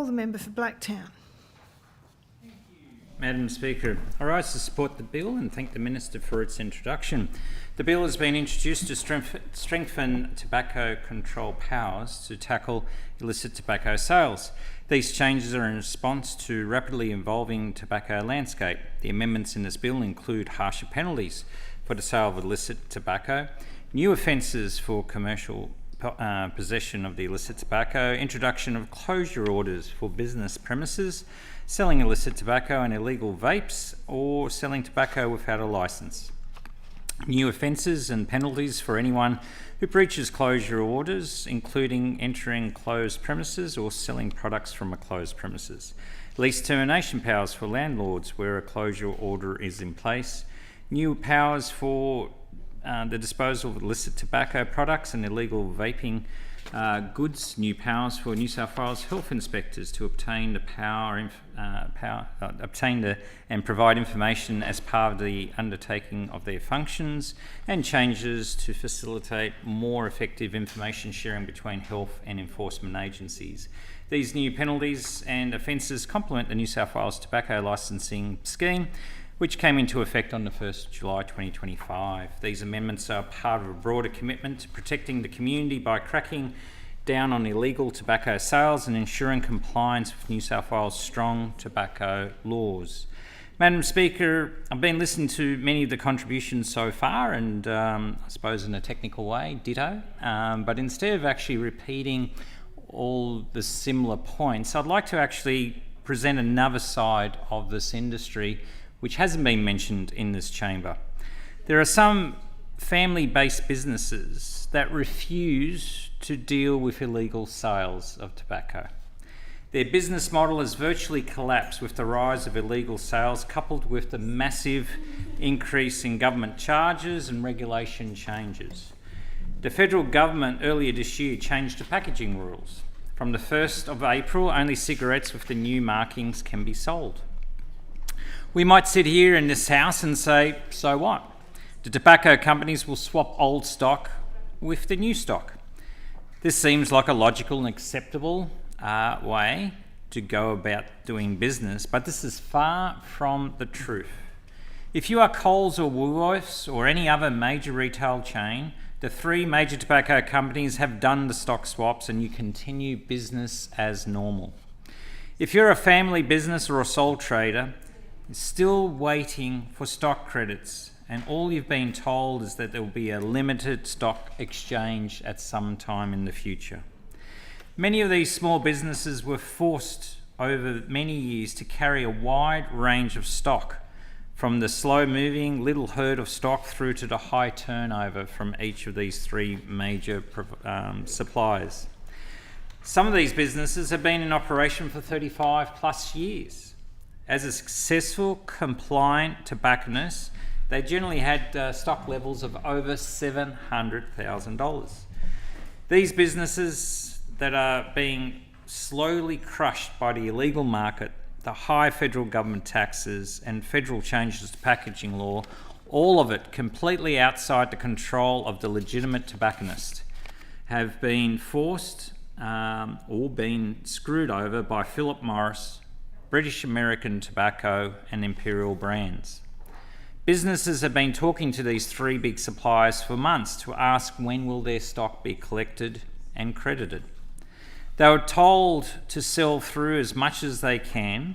Bell, the member for Blacktown. Madam Speaker, I rise to support the bill and thank the Minister for its introduction. The bill has been introduced to strengthen tobacco control powers to tackle illicit tobacco sales. These changes are in response to rapidly evolving tobacco landscape. The amendments in this bill include harsher penalties for the sale of illicit tobacco, new offences for commercial possession of the illicit tobacco, introduction of closure orders for business premises, selling illicit tobacco and illegal vapes, or selling tobacco without a licence. New offences and penalties for anyone who breaches closure orders, including entering closed premises or selling products from a closed premises. Lease termination powers for landlords where a closure order is in place. New powers for the disposal of illicit tobacco products and illegal vaping goods. New powers for New South Wales health inspectors to obtain and provide information as part of the undertaking of their functions, and changes to facilitate more effective information sharing between health and enforcement agencies. These new penalties and offences complement the New South Wales tobacco licensing scheme, which came into effect on the 1st of July 2025. These amendments are part of a broader commitment to protecting the community by cracking down on illegal tobacco sales and ensuring compliance with New South Wales' strong tobacco laws. Madam Speaker, I've been listening to many of the contributions so far, and I suppose in a technical way, ditto, but instead of actually repeating all the similar points, I'd like to actually present another side of this industry which hasn't been mentioned in this chamber. There are some family-based businesses that refuse to deal with illegal sales of tobacco. Their business model has virtually collapsed with the rise of illegal sales, coupled with the massive increase in government charges and regulation changes. The federal government earlier this year changed the packaging rules. From the 1st of April, only cigarettes with the new markings can be sold. We might sit here in this house and say, so what? The tobacco companies will swap old stock with the new stock. This seems like a logical and acceptable way to go about doing business, but this is far from the truth. If you are Coles or Woolworths or any other major retail chain, the three major tobacco companies have done the stock swaps and you continue business as normal. If you're a family business or a sole trader, still waiting for stock credits, and all you've been told is that there will be a limited stock exchange at some time in the future. Many of these small businesses were forced over many years to carry a wide range of stock, from the slow-moving little herd of stock through to the high turnover from each of these three major suppliers. Some of these businesses have been in operation for 35 plus years. As a successful, compliant tobacconist, they generally had stock levels of over $700,000. These businesses that are being slowly crushed by the illegal market, the high federal government taxes and federal changes to packaging law, all of it completely outside the control of the legitimate tobacconist, have been forced or been screwed over by Philip Morris, British American Tobacco and Imperial Brands. Businesses have been talking to these three big suppliers for months to ask when will their stock be collected and credited. They were told to sell through as much as they can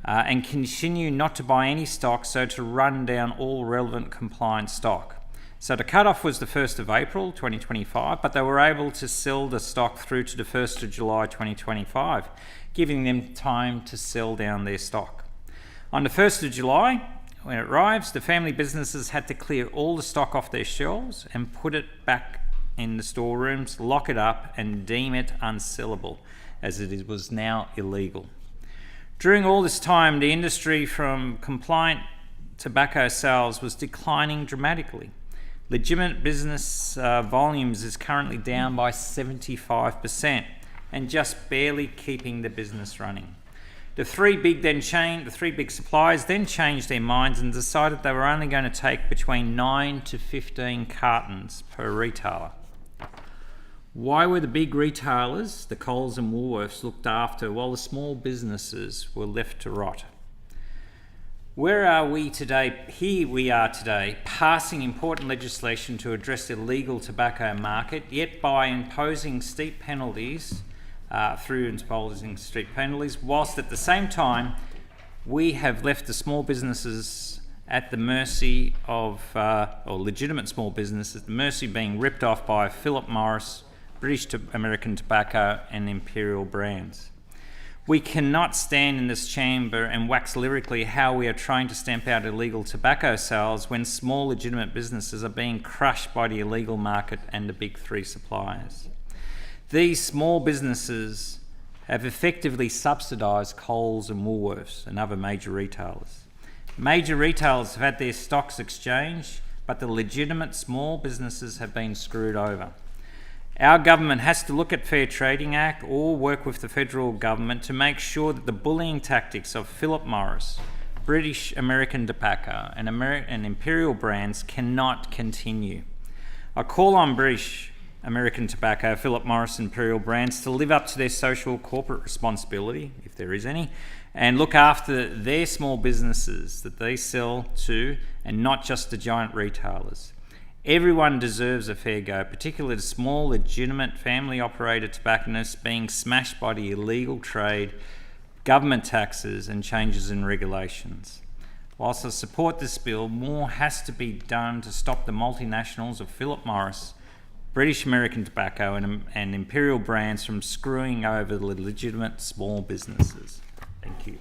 and continue not to buy any stock, so to run down all relevant compliant stock. So the cut-off was the 1st of April 2025, but they were able to sell the stock through to the 1st of July 2025, giving them time to sell down their stock. On the 1st of July, when it arrives, the family businesses had to clear all the stock off their shelves and put it back in the storerooms, lock it up and deem it unsellable, as it was now illegal. During all this time, the industry from compliant tobacco sales was declining dramatically. Legitimate business volumes is currently down by 75% and just barely keeping the business running. The three big suppliers then changed their minds and decided they were only going to take between 9 to 15 cartons per retailer. Why were the big retailers, the Coles and Woolworths, looked after while the small businesses were left to rot? Where are we today? Here we are today, passing important legislation to address the illegal tobacco market, yet by imposing steep penalties, whilst at the same time we have left the small businesses at the mercy of, or legitimate small businesses, at the mercy of being ripped off by Philip Morris, British American Tobacco and Imperial Brands. We cannot stand in this chamber and wax lyrically how we are trying to stamp out illegal tobacco sales when small legitimate businesses are being crushed by the illegal market and the big three suppliers. These small businesses have effectively subsidised Coles and Woolworths and other major retailers. Major retailers have had their stocks exchanged, but the legitimate small businesses have been screwed over. Our government has to look at Fair Trading Act or work with the federal government to make sure that the bullying tactics of Philip Morris, British American Tobacco and Imperial Brands cannot continue. I call on British American Tobacco, Philip Morris and Imperial Brands to live up to their social corporate responsibility, if there is any, and look after their small businesses that they sell to and not just the giant retailers. Everyone deserves a fair go, particularly the small, legitimate, family-operated tobacconists being smashed by the illegal trade, government taxes and changes in regulations. Whilst I support this bill, more has to be done to stop the multinationals of Philip Morris, British American Tobacco and Imperial Brands from screwing over the legitimate small businesses. Thank you.